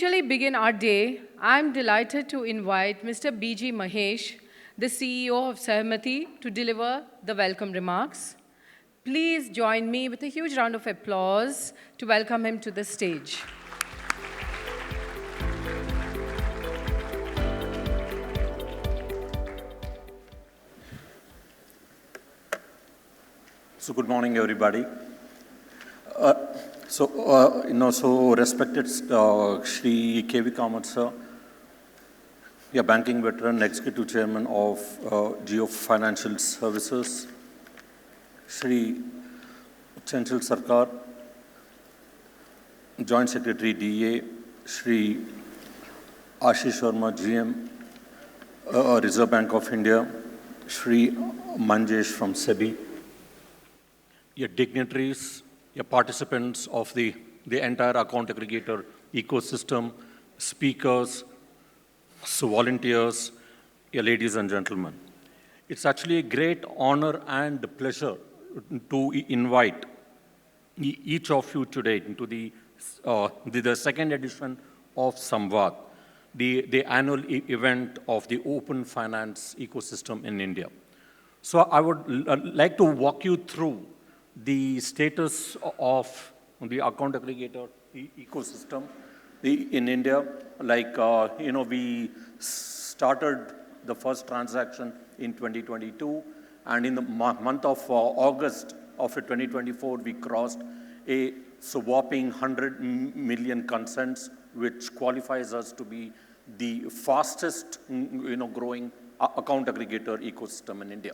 officially begin our day, I'm delighted to invite Mr. B.G. Mahesh, the CEO of Sahamati, to deliver the welcome remarks. Please join me with a huge round of applause to welcome him to the stage. So good morning, everybody. So respected Shri K.V. Kamath sir, a banking veteran, executive chairman of Geo Financial Services, Shri Chanchal Sarkar, Joint Secretary DA, Shri Ashish Sharma, GM, Reserve Bank of India, Shri Manjesh from SEBI, your dignitaries, your participants of the entire account aggregator ecosystem, speakers, so volunteers, your ladies and gentlemen. It's actually a great honor and pleasure to invite each of you today into the second edition of SamvAAd, the annual event of the open finance ecosystem in India. So I would like to walk you through the status of the account aggregator ecosystem in India. Like, we started the first transaction in 2022, and in the month of August of 2024, we crossed a whopping 100 million consents, which qualifies us to be the fastest, growing account aggregator ecosystem in India.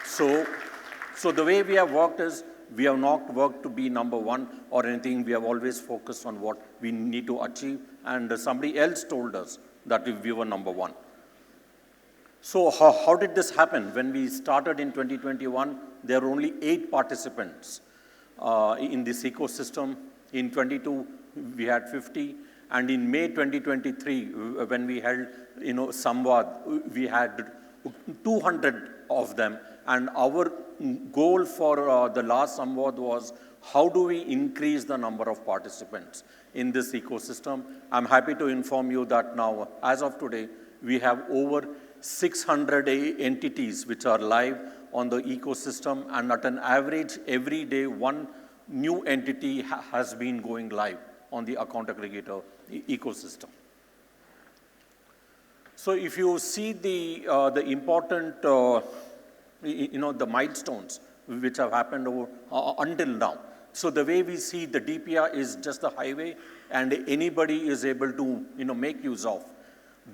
So the way we have worked is, we have not worked to be number one or anything. We have always focused on what we need to achieve, and somebody else told us that we were number one. So how did this happen? When we started in 2021, there were only 8 participants in this ecosystem. In 22, we had 50. And in May 2023, when we held SamvAAd, we had 200 of them. And our goal for the last SamvAAd was, how do we increase the number of participants in this ecosystem? I'm happy to inform you that now, as of today, we have over 600 entities which are live on the ecosystem, and at an average, every day, one new entity has been going live on the account aggregator ecosystem. So if you see the important the milestones which have happened until now. So the way we see the DPR is just the highway, and anybody is able to make use of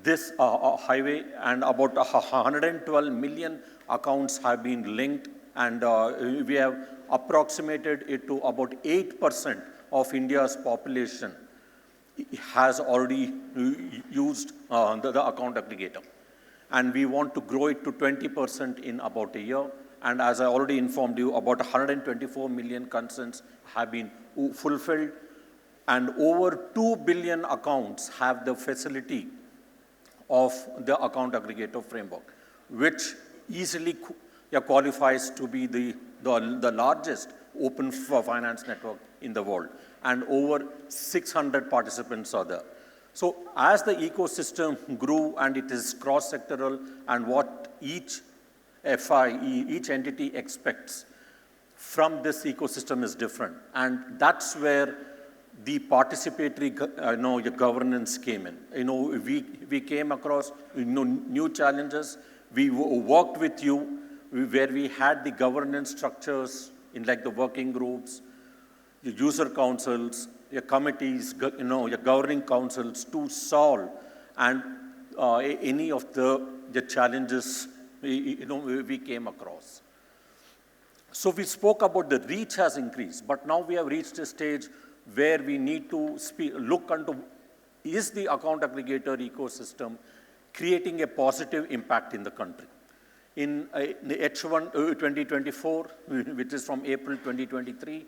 this highway, and about 112 million accounts have been linked, and we have approximated it to about 8% of India's population has already used the account aggregator. And we want to grow it to 20% in about a year. And as I already informed you, about 124 million consents have been fulfilled, and over 2 billion accounts have the facility of the account aggregator framework, which easily qualifies to be the largest open finance network in the world. And over 600 participants are there. So as the ecosystem grew, and it is cross-sectoral, and what each FI, each entity expects from this ecosystem is different. And that's where the participatory governance came in. We came across new challenges. We worked with you where we had the governance structures in like the working groups, the user councils, your committees, your governing councils to solve and any of the challenges we came across. So we spoke about the reach has increased, but now we have reached a stage where we need to look into, is the account aggregator ecosystem creating a positive impact in the country? In the H1 2024, which is from April 2023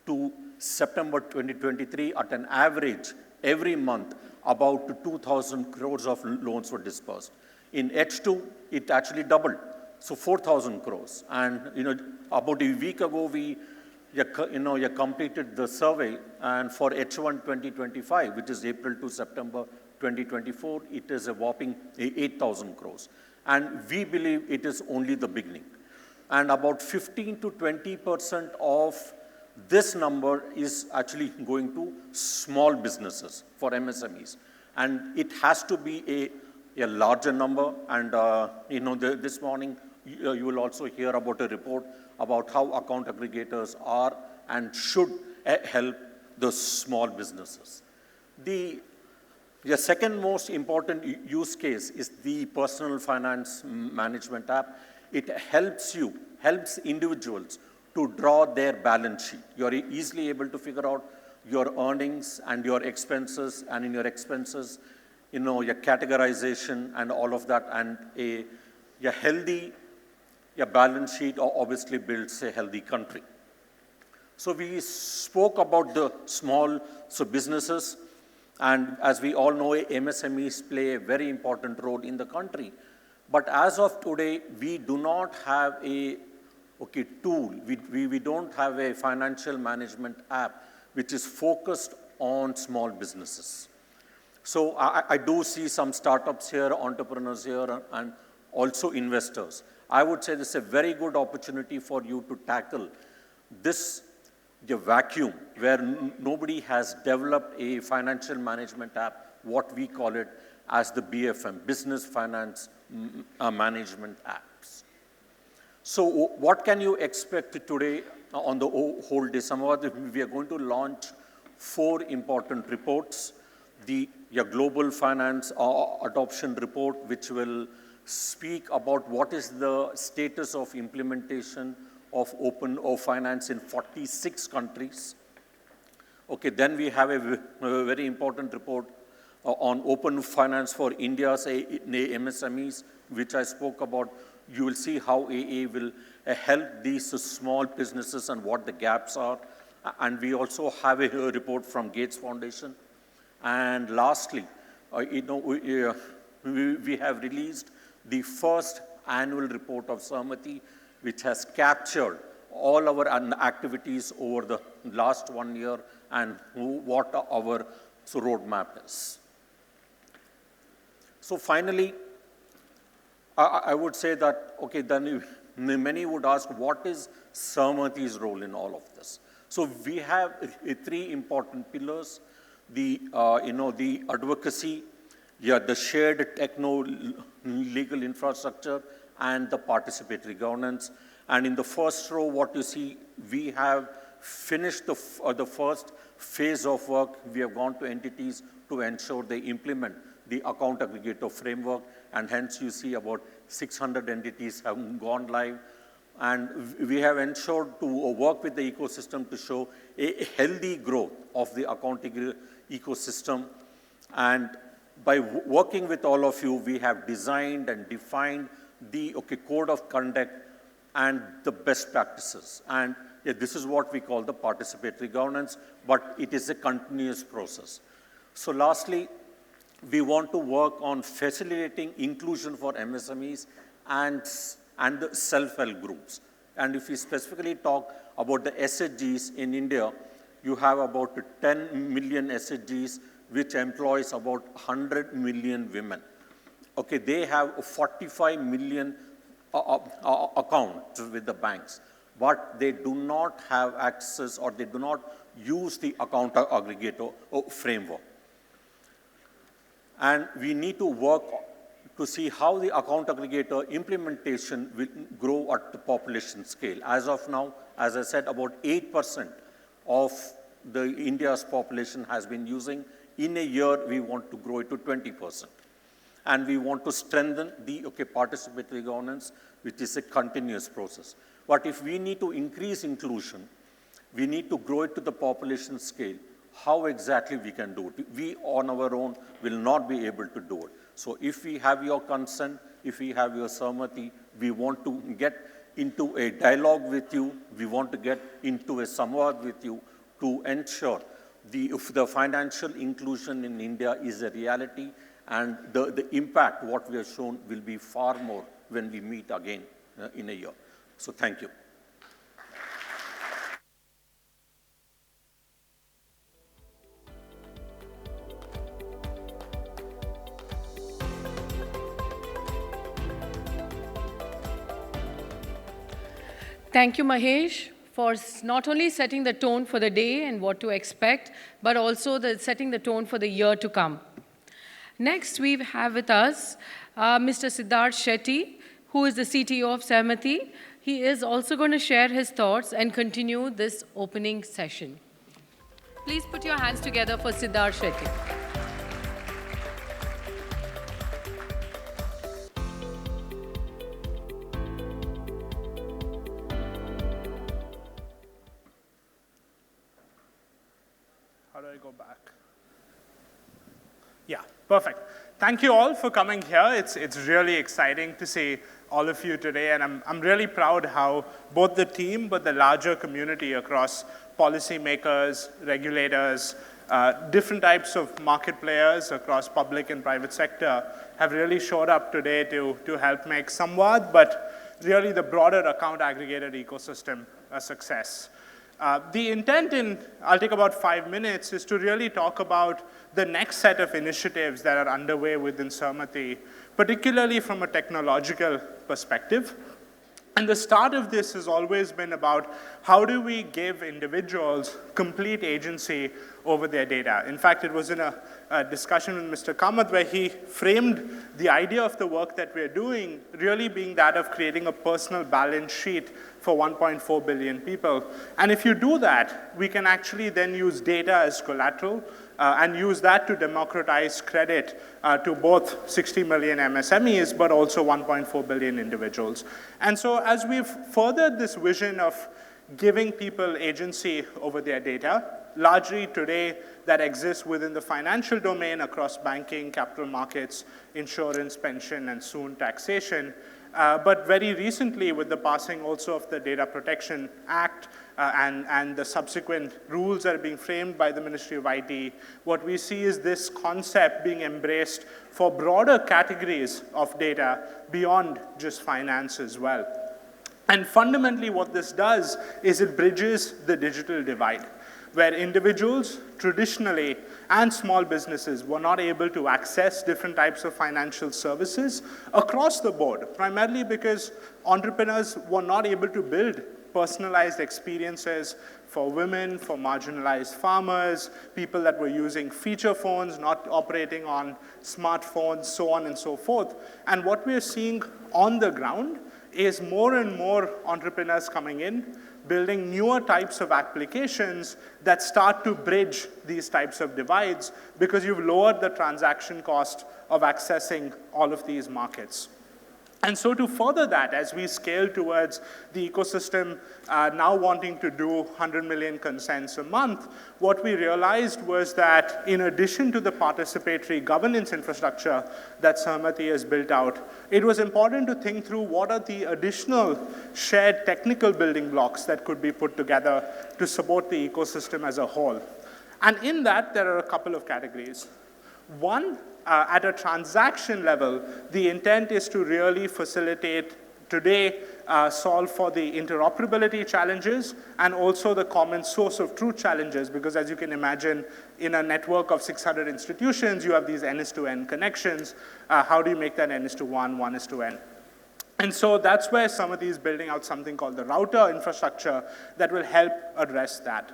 to September 2023, at an average, every month, about 2,000 crores of loans were disbursed. In H2, it actually doubled, so 4,000 crores. And about a week ago, we you completed the survey, and for H1 2025, which is April to September 2024, it is a whopping 8,000 crores. And we believe it is only the beginning. And about 15 to 20% of this number is actually going to small businesses for MSMEs. And it has to be a larger number. And this morning, you will also hear about a report about how account aggregators are and should help the small businesses. The second most important use case is the personal finance management app. It helps individuals to draw their balance sheet. You're easily able to figure out your earnings and your expenses, and in your expenses, your categorization and all of that, and a healthy balance sheet obviously builds a healthy country. So we spoke about the small businesses, and as we all know, MSMEs play a very important role in the country. But as of today, we do not have a tool. We don't have a financial management app which is focused on small businesses. So I do see some startups here, entrepreneurs here, and also investors. I would say this is a very good opportunity for you to tackle this vacuum where nobody has developed a financial management app, what we call it as the BFM, Business Finance Management Apps. So what can you expect today on the whole day? SamvAAd, we are going to launch 4 important reports. The Global Finance Adoption Report, which will speak about what is the status of implementation of open finance in 46 countries. Then we have a very important report on open finance for India's MSMEs, which I spoke about. You will see how AA will help these small businesses and what the gaps are. And we also have a report from Gates Foundation. And lastly, we have released the first annual report of Sahamati, which has captured all our activities over the last 1 year and what our roadmap is. So finally, I would say that, then many would ask, what is Sahamati's role in all of this? So we have 3 important pillars: the advocacy, the shared techno-legal infrastructure, and the participatory governance. And in the first row, what you see, we have finished the first phase of work. We have gone to entities to ensure they implement the account aggregator framework, and hence you see about 600 entities have gone live. And we have ensured to work with the ecosystem to show a healthy growth of the account ecosystem. And by working with all of you, we have designed and defined the code of conduct and the best practices. And this is what we call the participatory governance, but it is a continuous process. So lastly, we want to work on facilitating inclusion for MSMEs and the self-help groups. And if we specifically talk about the SHGs in India, you have about 10 million SHGs, which employs about 100 million women. They have 45 million accounts with the banks, but they do not have access, or they do not use the account aggregator framework. And we need to work to see how the account aggregator implementation will grow at the population scale. As of now, as I said, about 8% of India's population has been using. In a year, we want to grow it to 20%. And we want to strengthen the participatory governance, which is a continuous process. But if we need to increase inclusion, we need to grow it to the population scale. How exactly we can do it? We on our own will not be able to do it. So if we have your consent, if we have your Sahamati, we want to get into a dialogue with you. We want to get into a SamvAAd with you to ensure if the financial inclusion in India is a reality, and the impact, what we have shown, will be far more when we meet again in a year. So thank you. Thank you, Mahesh, for not only setting the tone for the day and what to expect, but also setting the tone for the year to come. Next, we have with us Mr. Siddarth Shetty, who is the CTO of Sahamati. He is also going to share his thoughts and continue this opening session. Please put your hands together for Siddarth Shetty. How do I go back? Yeah, perfect. Thank you all for coming here. It's really exciting to see all of you today, and I'm really proud how both the team but the larger community across policymakers, regulators, different types of market players across public and private sector have really showed up today to help make SamvAAd, but really the broader account aggregator ecosystem a success. The intent I'll take about 5 minutes, is to really talk about the next set of initiatives that are underway within Sahamati, particularly from a technological perspective. And the start of this has always been about how do we give individuals complete agency over their data. In fact, it was in a discussion with Mr. Kamath where he framed the idea of the work that we're doing really being that of creating a personal balance sheet for 1.4 billion people. And if you do that, we can actually then use data as collateral and use that to democratize credit to both 60 million MSMEs, but also 1.4 billion individuals. And so as we've furthered this vision of giving people agency over their data, largely today that exists within the financial domain across banking, capital markets, insurance, pension, and soon taxation. But very recently, with the passing also of the Data Protection Act and the subsequent rules that are being framed by the Ministry of IT, what we see is this concept being embraced for broader categories of data beyond just finance as well. And fundamentally, what this does is it bridges the digital divide, where individuals traditionally and small businesses were not able to access different types of financial services across the board, primarily because entrepreneurs were not able to build personalized experiences for women, for marginalized farmers, people that were using feature phones, not operating on smartphones, so on and so forth. And what we're seeing on the ground is more and more entrepreneurs coming in, building newer types of applications that start to bridge these types of divides because you've lowered the transaction cost of accessing all of these markets. And so to further that, as we scale towards the ecosystem now wanting to do 100 million consents a month, what we realized was that in addition to the participatory governance infrastructure that Sahamati has built out, it was important to think through what are the additional shared technical building blocks that could be put together to support the ecosystem as a whole. And in that, there are a couple of categories. One, at a transaction level, the intent is to really facilitate today, solve for the interoperability challenges and also the common source of truth challenges, because as you can imagine, in a network of 600 institutions, you have these N-to-N connections. How do you make that N-to-1, 1-to-N? And so that's where Sahamati is building out something called the router infrastructure that will help address that.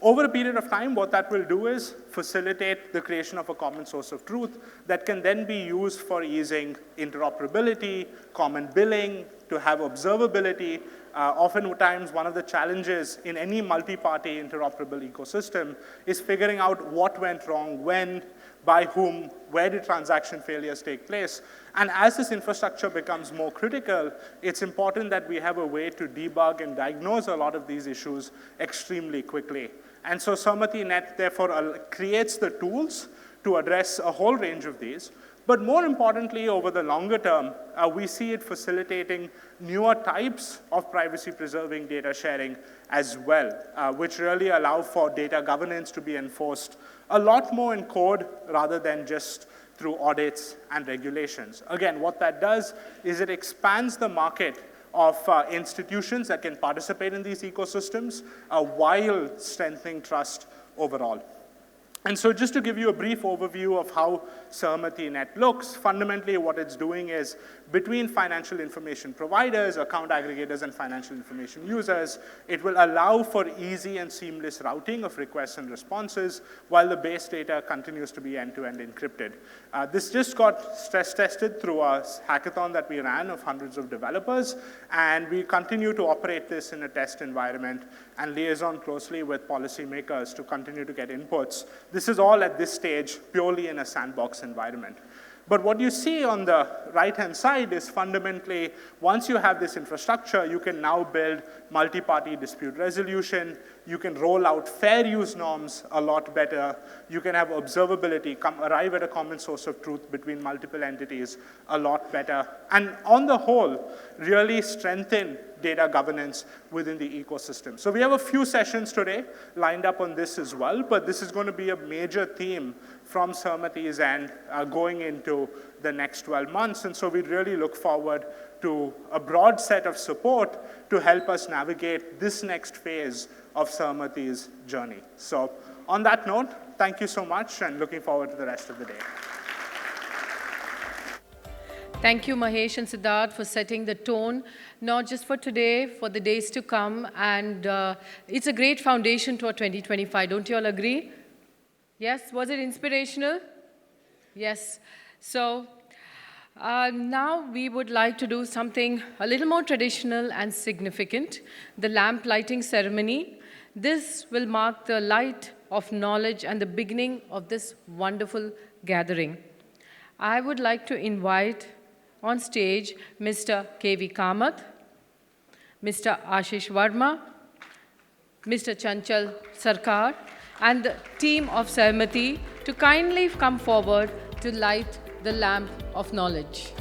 Over a period of time, what that will do is facilitate the creation of a common source of truth that can then be used for easing interoperability, common billing, to have observability. Oftentimes, one of the challenges in any multi-party interoperable ecosystem is figuring out what went wrong, when, by whom, where did transaction failures take place. And as this infrastructure becomes more critical, it's important that we have a way to debug and diagnose a lot of these issues extremely quickly. And so Sahamati Net, therefore, creates the tools to address a whole range of these. But more importantly, over the longer term, we see it facilitating newer types of privacy-preserving data sharing as well, which really allow for data governance to be enforced a lot more in code rather than just through audits and regulations. Again, what that does is it expands the market of institutions that can participate in these ecosystems while strengthening trust overall. And so just to give you a brief overview of how Sahamati Net looks, fundamentally what it's doing is between financial information providers, account aggregators, and financial information users, it will allow for easy and seamless routing of requests and responses while the base data continues to be end-to-end encrypted. This just got stress tested through a hackathon that we ran of hundreds of developers, and we continue to operate this in a test environment and liaison closely with policymakers to continue to get inputs. This is all at this stage purely in a sandbox environment. But what you see on the right-hand side is fundamentally, once you have this infrastructure, you can now build multi-party dispute resolution. You can roll out fair use norms a lot better. You can have observability, arrive at a common source of truth between multiple entities a lot better. And on the whole, really strengthen data governance within the ecosystem. So we have a few sessions today lined up on this as well, but this is going to be a major theme from Sahamati's end going into the next 12 months. And so we really look forward to a broad set of support to help us navigate this next phase of Sahamati's journey. So on that note, thank you so much, and looking forward to the rest of the day. Thank you, Mahesh and Siddarth, for setting the tone, not just for today, for the days to come. And it's a great foundation to our 2025. Don't you all agree? Yes? Was it inspirational? Yes. So now we would like to do something a little more traditional and significant, the lamp lighting ceremony. This will mark the light of knowledge and the beginning of this wonderful gathering. I would like to invite on stage Mr. K.V. Kamath, Mr. Ashish Verma, Mr. Chanchal Sarkar, and the team of Sahamati to kindly come forward to light the lamp of knowledge.